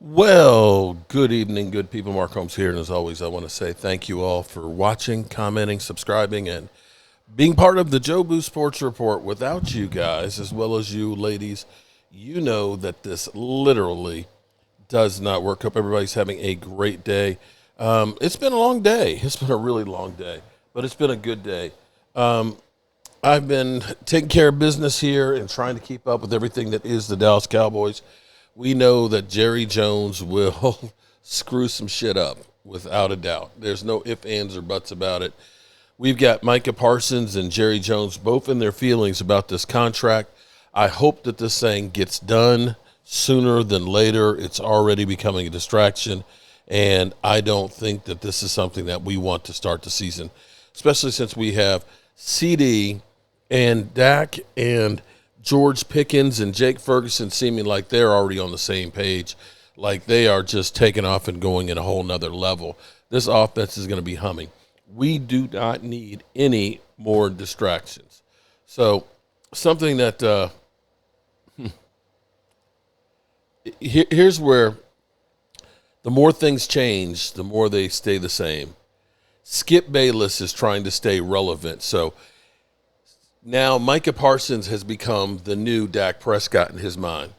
Well, good evening, good people. Mark Holmes here, and as always, I want to say thank you all for watching, commenting, subscribing, and being part of the Joe Boo Sports Report. Without you guys, as well as you ladies, you know that this literally does not work. Hope everybody's having a great day. It's been a long day. It's been a really long day, but it's been a good day. I've been taking care of business here and trying to keep up with everything that is the Dallas Cowboys. We know that Jerry Jones will screw some shit up, without a doubt. There's no ifs, ands, or buts about it. We've got Micah Parsons and Jerry Jones both in their feelings about this contract. I hope that this thing gets done sooner than later. It's already becoming a distraction, and I don't think that this is something that we want to start the season, especially since we have CD and Dak and George Pickens and Jake Ferguson seeming like they're already on the same page, like they are just taking off and going in a whole nother level. This offense is going to be humming. We do not need any more distractions. So something that here's where the more things change, the more they stay the same. Skip Bayless is trying to stay relevant. So now Micah Parsons has become the new Dak Prescott in his mind.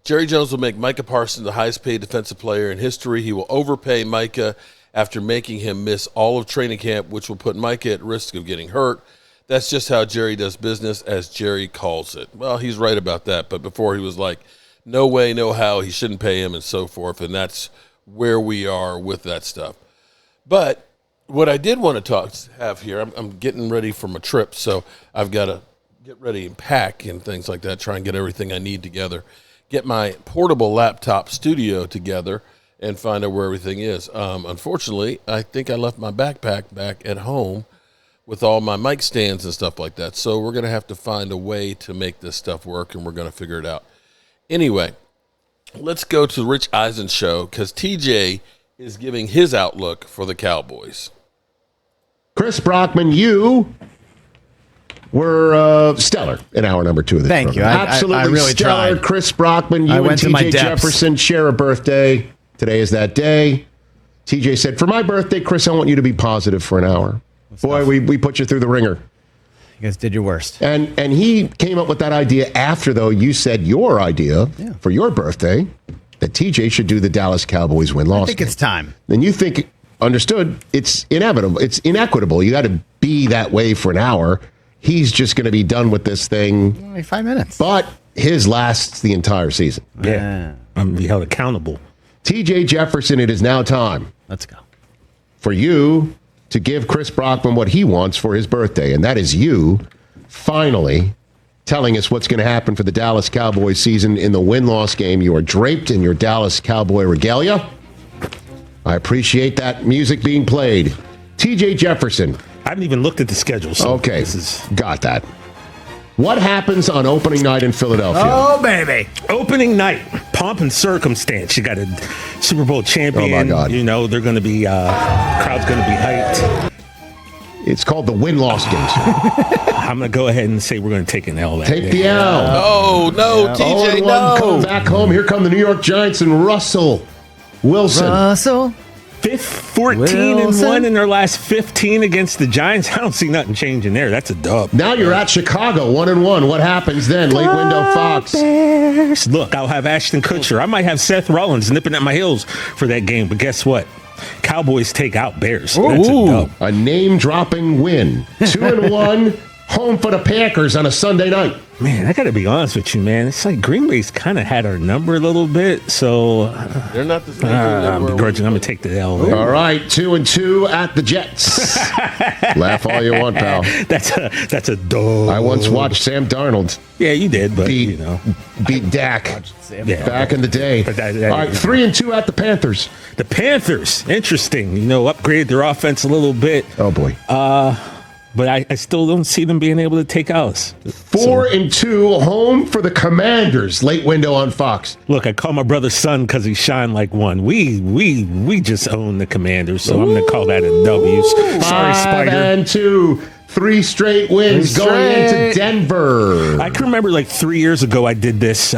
Jerry Jones will make Micah Parsons the highest paid defensive player in history. He will overpay Micah after making him miss all of training camp, which will put Micah at risk of getting hurt. That's just how Jerry does business, as Jerry calls it. Well, he's right about that, but before he was like, no way, no how, he shouldn't pay him and so forth, and that's where we are with that stuff. But what I did want to have here, I'm getting ready for my trip, so I've got to get ready and pack and things like that, try and get everything I need together, get my portable laptop studio together, and find out where everything is. Unfortunately, I think I left my backpack back at home with all my mic stands and stuff like that, so we're going to have to find a way to make this stuff work, and we're going to figure it out. Anyway, let's go to Rich Eisen's show, because TJ is giving his outlook for the Cowboys. Chris Brockman, you were stellar in hour number 2 of this Thank program. you. Absolutely I really stellar. tried. Chris Brockman, you and TJ Jefferson share a birthday. Today is that day. TJ said, for my birthday, Chris, I want you to be positive for an hour. Boy, we put you through the ringer. You guys did your worst. And he came up with that idea after, though, you said your idea for your birthday that TJ should do the Dallas Cowboys win-loss. I think it's time. Then you think, understood, it's inevitable. It's inequitable. You got to be that way for an hour. He's just going to be done with this thing. Only 5 minutes. But his lasts the entire season. Yeah. I'm going to be held accountable. TJ Jefferson, it is now time. Let's go. For you to give Chris Brockman what he wants for his birthday. And that is you finally telling us what's going to happen for the Dallas Cowboys season in the win-loss game. You are draped in your Dallas Cowboy regalia. I appreciate that music being played. TJ Jefferson. I haven't even looked at the schedule. So okay, got that. What happens on opening night in Philadelphia? Oh, baby. Opening night, pomp and circumstance. You got a Super Bowl champion. Oh, my God. You know, they're going to be, crowd's going to be hyped. It's called the win-loss game. I'm going to go ahead and say we're going to take an L. Take the L. No, TJ, no. Come back home. Here come the New York Giants and Russell Wilson. 14-1 in their last 15 against the Giants. I don't see nothing changing there. That's a dub. Now you're at Chicago, 1-1. What happens then? Late window Fox. Bears. Look, I'll have Ashton Kutcher. I might have Seth Rollins nipping at my heels for that game. But guess what? Cowboys take out Bears. That's a dub. A name-dropping win. 2-1. Home for the Packers on a Sunday night. Man, I got to be honest with you, man. It's like Green Bay's kind of had our number a little bit, so they're not the same. I'm begrudging. I'm going to take the L. All right, 2-2 at the Jets. Laugh all you want, pal. That's a dog. I once watched Sam Darnold. Yeah, you did, but beat Dak back in the day. All right, 3-2 at the Panthers. The Panthers, interesting. Upgraded their offense a little bit. Oh boy. But I still don't see them being able to take us. 4-2, home for the Commanders. Late window on Fox. Look, I call my brother's son because he shined like one. We just own the Commanders, so I'm going to call that a W. Sorry, Spider. 5-2. 3 straight wins going into Denver. I can remember like 3 years ago I did this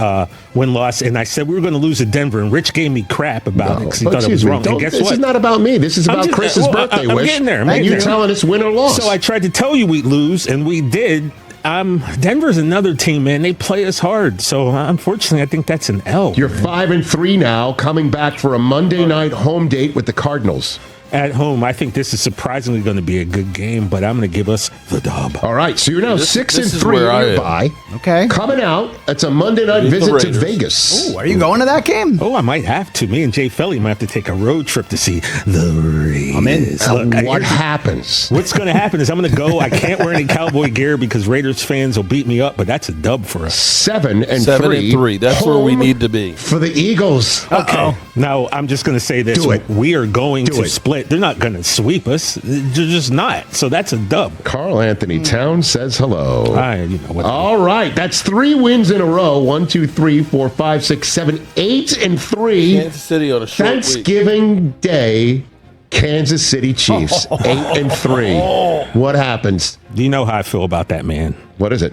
win-loss, and I said we were going to lose to Denver, and Rich gave me crap about it because he thought it was wrong. And guess this what? is not about me. This is about Chris's birthday I'm wish. getting there. And you telling us win or loss. So I tried to tell you we'd lose, and we did. Denver's another team, man. They play us hard. So unfortunately, I think that's an L. You're 5-3 now, coming back for a Monday night home date with the Cardinals. At home, I think this is surprisingly going to be a good game, but I'm going to give us the dub. All right, so you're now This 6-3 nearby. Okay. Coming out, it's a Monday night Beat the visit to Raiders. Vegas. Ooh, are you going to that game? Oh, I might have to. Me and Jay Felly might have to take a road trip to see the Raiders. I'm in. Look, What happens? What's going to happen is I'm going to go. I can't wear any Cowboy gear because Raiders fans will beat me up, but that's a dub for us. 7-3. That's where we Home need to be. for the Eagles. Okay. Now, I'm just going to say this. Do it. We are going Do to it. split. They're not going to sweep us. They're just not. So that's a dub. Carl Anthony Towns says hello. You know what? All right, that's 3 wins in a row. 1, 2, 3, 4, 5, 6, 7, 8-3. Kansas City on a short week. Thanksgiving Day, Kansas City Chiefs, 8-3. What happens? Do you know how I feel about that man? What is it?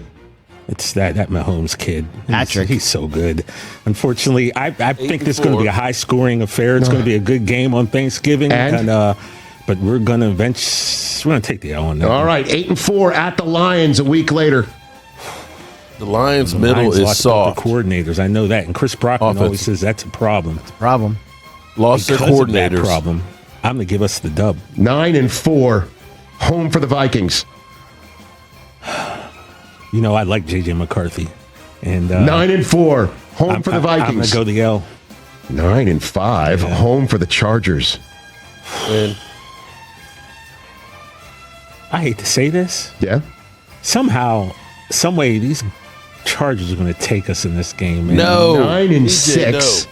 It's that Mahomes kid. Patrick. He's so good. Unfortunately, I think this is going to 8-4. be a high-scoring affair. It's going to be a good game on Thanksgiving, And? but we're going to take the L on that. All right, 8-4 at the Lions a week later. The Lions' The middle Lions is lost both soft. the coordinators. I know that. And Chris Brockman always Offensive. says that's a problem. Problem. Lost their Because of that coordinators. problem, I'm going to give us the dub. 9-4, home for the Vikings. You know, I like J.J. McCarthy. And 9-4, home for the I'm going Vikings. to go the L. 9-5, home for the Chargers. And I hate to say this. Yeah. Somehow, some way, these Chargers are going to take us in this game. Man. no. 9-6. DJ,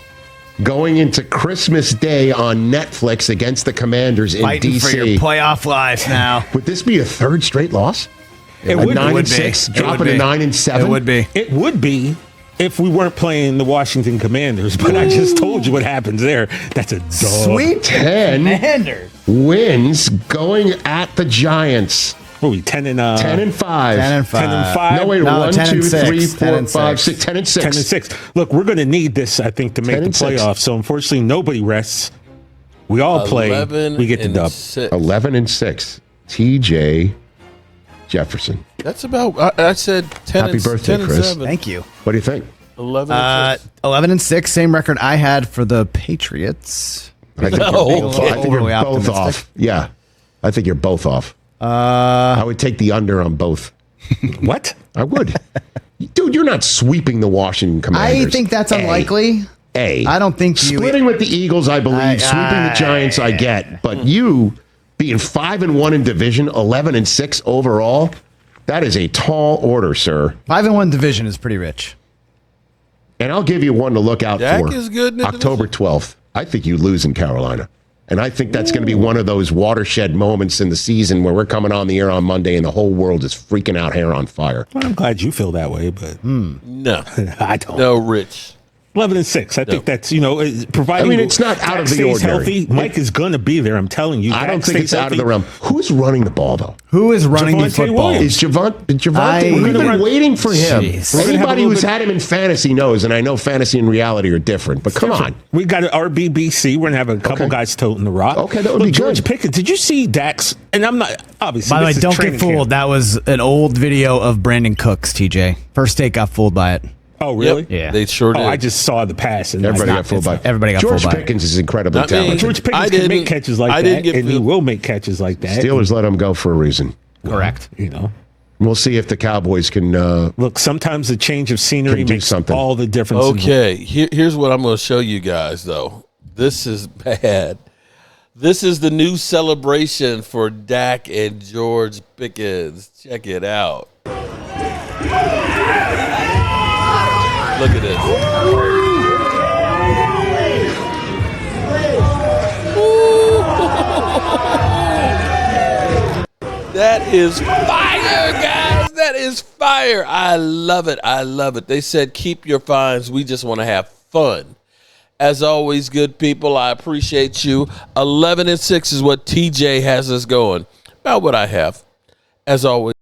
Going into Christmas Day on Netflix against the Commanders in Fighting D.C. for your playoff life now. Would this be a third straight loss? It A would be. 9-6, It dropping would to be. 9-7. It would be. It would be if we weren't playing the Washington Commanders, but I just told you what happens there. That's a dub. Sweet 10 Commanders. wins going at the Giants. What are we, 10 and 10 and 5. 10 and 5. 10 and 5? No, wait, No, 1, 10 2, and 6. 3, 10 4, and 5, 6. 6. 10 and 6. 10 and 6. Look, we're going to need this, I think, to make 10 the and 6. playoffs. So unfortunately, nobody rests. We all play. 11 We get the and dub. 6. 11 and 6. TJ Jefferson. That's about. I said 10. Happy and, birthday, 10 and Chris. 7. Thank you. What do you think? 11 and 6. 11 and 6, same record I had for the Patriots. I think No. you're both, I think you're Overly both optimistic. off. Yeah. I think you're both off. I would take the under on both. What? I would. Dude, you're not sweeping the Washington Commanders. I think that's unlikely. I don't think you- splitting with the Eagles. I believe sweeping the Giants. I get, but you being 5-1 in division, 11 and 6 overall. That is a tall order, sir. 5-1 division is pretty rich. And I'll give you one to look out Dak for. is good in the October 12th. I think you lose in Carolina. And I think that's going to be one of those watershed moments in the season where we're coming on the air on Monday and the whole world is freaking out, hair on fire. Well, I'm glad you feel that way, but No. I don't. No, Rich. 11 and 6. I think that's, providing. I mean, it's not out of the stays ordinary. healthy. Mike is going to be there. I'm telling you. I don't Dak think it's stays out of the healthy. realm. Who's running the ball, though? Who is running the Javonte football? Williams. Is Javonte? I- We've We're been gonna waiting for him. Jeez. We're gonna have a Anybody little who's bit- had him in fantasy knows, and I know fantasy and reality are different, but come on. We got an RBBC. We're going to have a couple Okay. guys toting the rock. Okay, that would Look, be George good. Pickens. Did you see Dax? And I'm not, obviously. By the way, this is don't training get fooled. camp. That was an old video of Brandon Cooks, TJ. First take got fooled by it. Oh, really? Yep. Yeah. They sure did. Oh, I just saw the pass. And Everybody I- got fooled by it. everybody got George fooled by it. Pickens is incredibly Not me. talented. George I Pickens can didn't- make catches like I that, didn't get and he fooled. will make catches like that. Steelers let him go for a reason. Correct. We'll see if the Cowboys can. Look, sometimes a change of scenery Can do makes something. all the difference. Okay, here's what I'm going to show you guys, though. This is bad. This is the new celebration for Dak and George Pickens. Check it out. Look at this. That is fire, guys. That is fire. I love it. I love it. They said keep your fines. We just want to have fun. As always, good people, I appreciate you. 11 and 6 is what TJ has us going. About what I have. As always.